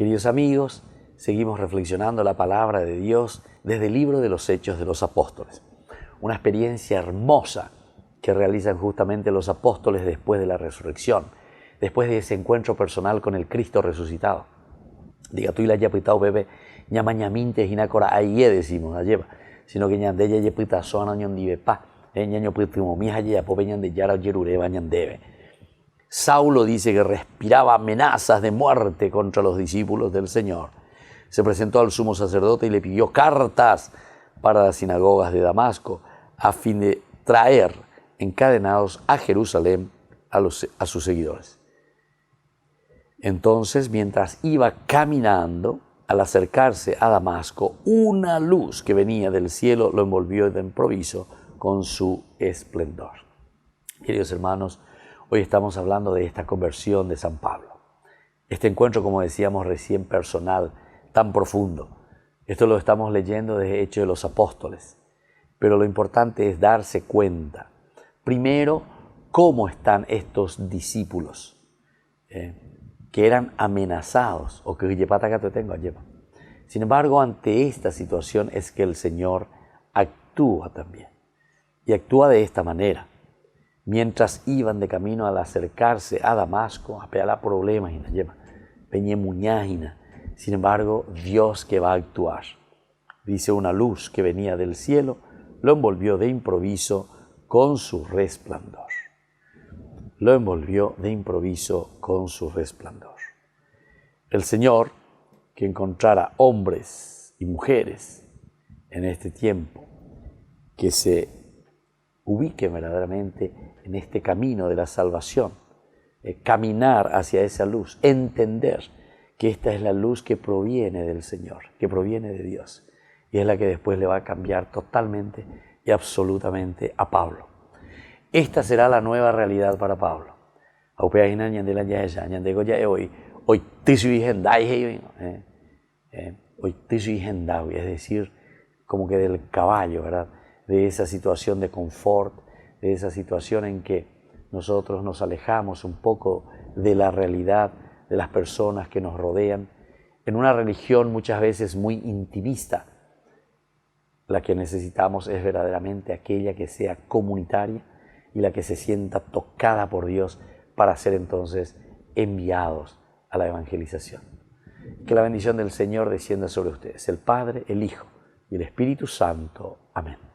Queridos amigos, seguimos reflexionando la palabra de Dios desde el libro de los Hechos de los Apóstoles. Una experiencia hermosa que realizan justamente los apóstoles después de la resurrección, después de ese encuentro personal con el Cristo resucitado. Diga tú y la yapitao bebe ñamañaminte jinacora aye decimos ayeva, sino que ñandella yepita soana ñondivepa, ñaño pitimomi ya pope ñandeyara yerureva ñandeve. Saulo dice que respiraba amenazas de muerte contra los discípulos del Señor. Se presentó al sumo sacerdote y le pidió cartas para las sinagogas de Damasco a fin de traer encadenados a Jerusalén a sus seguidores. Entonces, mientras iba caminando, al acercarse a Damasco, una luz que venía del cielo lo envolvió de improviso con su esplendor. Queridos hermanos, hoy estamos hablando de esta conversión de San Pablo. Este encuentro, como decíamos recién, personal, tan profundo. Esto lo estamos leyendo desde Hechos de los Apóstoles. Pero lo importante es darse cuenta, primero, cómo están estos discípulos que eran amenazados, o que tengo. Sin embargo, ante esta situación es que el Señor actúa también. Y actúa de esta manera. Mientras iban de camino al acercarse a Damasco, a pegar problemas, sin embargo, Dios que va a actuar. Dice, una luz que venía del cielo lo envolvió de improviso con su resplandor. Lo envolvió de improviso con su resplandor. El Señor, que encontrara hombres y mujeres en este tiempo que se ubiquen verdaderamente en este camino de la salvación, caminar hacia esa luz, entender que esta es la luz que proviene del Señor, que proviene de Dios, y es la que después le va a cambiar totalmente y absolutamente a Pablo. Esta será la nueva realidad para Pablo. Es decir, como que del caballo, ¿verdad? De esa situación de confort, de esa situación en que nosotros nos alejamos un poco de la realidad de las personas que nos rodean, en una religión muchas veces muy intimista. La que necesitamos es verdaderamente aquella que sea comunitaria y la que se sienta tocada por Dios para ser entonces enviados a la evangelización. Que la bendición del Señor descienda sobre ustedes, el Padre, el Hijo y el Espíritu Santo. Amén.